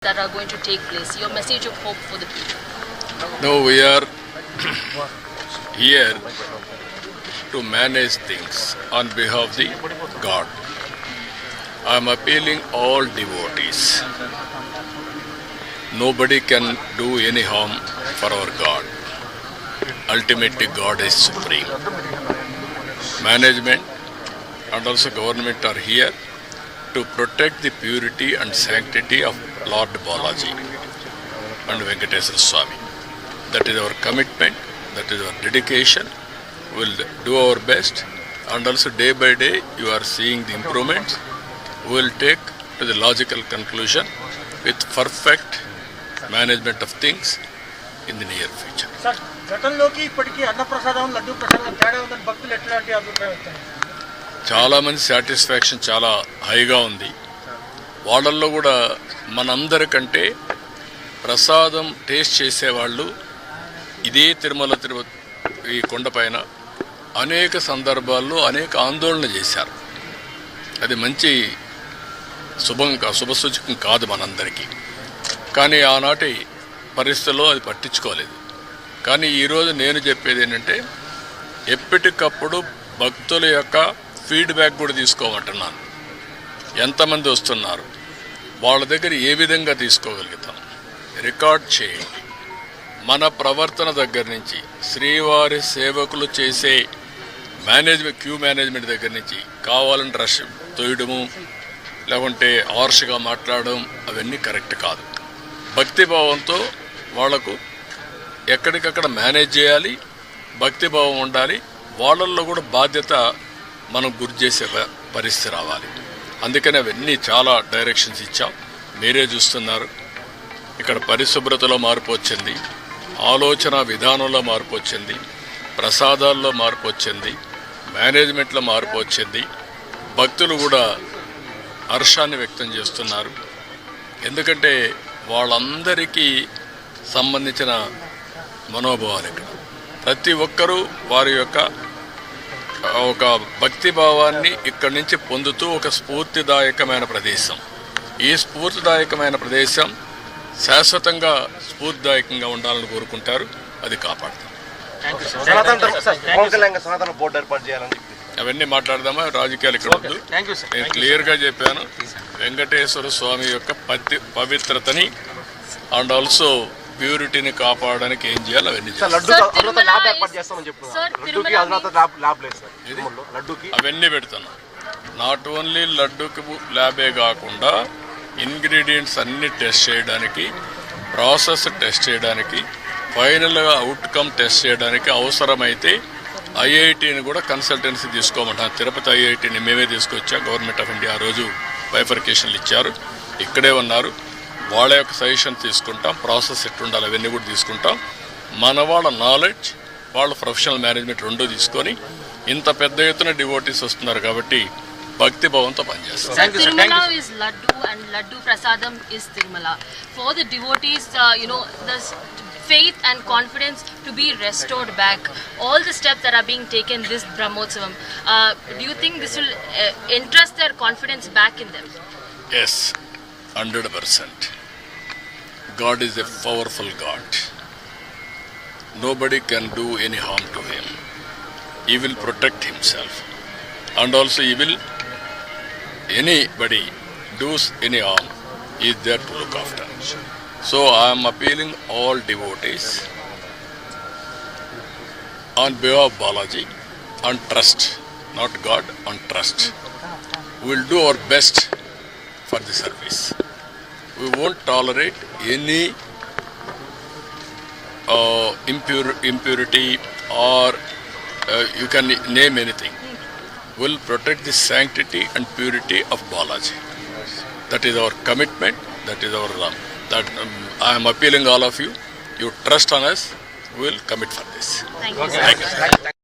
that are going to take place? Your message of hope for the people. No, we are here to manage things on behalf of the God. I am appealing all devotees. Nobody can do any harm for our God. Ultimately, God is supreme. Management and also government are here to protect the purity and sanctity of Lord Balaji and Venkateswara Swami. That is our commitment, that is our dedication. We will do our best, and also day by day you are seeing the improvements. We will take to the logical conclusion with perfect management of things in the near future. Sir, గతంలోకి ఇప్పటికీ అన్న ప్రసాదం లడ్డు ప్రసాదం తేడా ఉందని భక్తులు ఎట్లాంటి అభిప్రాయం వస్తుంది? చాలా మంది సాటిస్ఫాక్షన్ చాలా హైగా ఉంది. వాళ్ళల్లో కూడా మనందరికంటే ప్రసాదం టేస్ట్ చేసేవాళ్ళు ఇదే తిరుమల ఈ కొండపైన అనేక సందర్భాల్లో అనేక ఆందోళన చేశారు. అది మంచి శుభసూచకం కాదు మనందరికీ. కానీ ఆనాటి పరిస్థితుల్లో అది పట్టించుకోలేదు. కానీ ఈరోజు నేను చెప్పేది ఏంటంటే ఎప్పటికప్పుడు భక్తుల యొక్క ఫీడ్బ్యాక్ కూడా తీసుకోమంటున్నాను. ఎంతమంది వస్తున్నారు, వాళ్ళ దగ్గర ఏ విధంగా తీసుకోగలుగుతాం రికార్డ్ చేయండి. మన ప్రవర్తన దగ్గర నుంచి శ్రీవారి సేవకులు చేసే క్యూ మేనేజ్మెంట్ దగ్గర నుంచి కావాలని రష్ తోయడము లేకుంటే హార్ష్గా మాట్లాడడం అవన్నీ కరెక్ట్ కాదు. భక్తిభావంతో వాళ్లకు ఎక్కడికక్కడ మేనేజ్ చేయాలి, భక్తిభావం ఉండాలి. వాళ్ళల్లో కూడా బాధ్యత మనం గురి చేసే పరిస్థితి రావాలి. అందుకని అవన్నీ చాలా డైరెక్షన్స్ ఇచ్చాం. మీరే చూస్తున్నారు, ఇక్కడ పరిశుభ్రతలో మార్పు వచ్చింది, ఆలోచన విధానంలో మార్పు వచ్చింది, ప్రసాదాల్లో మార్పు వచ్చింది, మేనేజ్మెంట్లో మార్పు వచ్చింది. భక్తులు కూడా హర్షాన్ని వ్యక్తం చేస్తున్నారు. ఎందుకంటే వాళ్ళందరికీ సంబంధించిన మనోభావాలు ఇక్కడ ప్రతి ఒక్కరూ వారి యొక్క ఒక భక్తిభావాన్ని ఇక్కడి నుంచి పొందుతూ ఒక స్ఫూర్తిదాయకమైన ప్రదేశం. ఈ స్ఫూర్తిదాయకమైన ప్రదేశం శాశ్వతంగా స్ఫూర్తిదాయకంగా ఉండాలని కోరుకుంటారు. అది కాపాడుతాం. అవన్నీ మాట్లాడదామా, రాజకీయాలు ఇక్కడ వద్దు. నేను క్లియర్గా చెప్పాను, వెంకటేశ్వర స్వామి యొక్క పవిత్రతని అండ్ ఆల్సో ప్యూరిటీని కాపాడడానికి ఏం చేయాలి అవన్నీ అవన్నీ పెడుతున్నాం. నాట్ ఓన్లీ లడ్డూకి ల్యాబే కాకుండా ఇంగ్రీడియంట్స్ అన్ని టెస్ట్ చేయడానికి, ప్రాసెస్ టెస్ట్ చేయడానికి, ఫైనల్గా అవుట్కమ్ టెస్ట్ చేయడానికి అవసరమైతే ఐఐటిని కూడా కన్సల్టెన్సీ తీసుకోమంటాం. తిరుపతి ఐఐటిని మేమే తీసుకొచ్చాం. గవర్నమెంట్ ఆఫ్ ఇండియా ఆ రోజు బైఫర్కేషన్లు ఇచ్చారు, ఇక్కడే ఉన్నారు. వాళ్ళ యొక్క సజెషన్ తీసుకుంటాం, ప్రాసెస్ ఎట్లుండాలి అవన్నీ కూడా తీసుకుంటాం. మన వాళ్ళ నాలెడ్జ్, వాళ్ళ ప్రొఫెషనల్ మేనేజ్మెంట్ రెండూ తీసుకొని ఇంత పెద్ద ఎత్తున డివోటీస్ వస్తున్నారు కాబట్టి భక్తి భావంతో పనిచేస్తాం. Tirumala is Laddu and Laddu Prasadam is Tirumala. For the devotees, there's faith and confidence to be restored back. All the steps that are being taken this Brahmotsavam, do you think this will entrust their confidence back in them? Yes, 100%. God is a powerful God. Nobody can do any harm to him. He will protect himself, and also he will anybody does any harm, he is there to look after. So I am appealing all devotees on behalf of Balaji and trust, not God, on trust. We will do our best for the service. We won't tolerate any impurity or you can name anything. Will protect the sanctity and purity of Balaji. That is our commitment. That is our I am appealing all of you. You trust on us. We will commit for this. Thank you.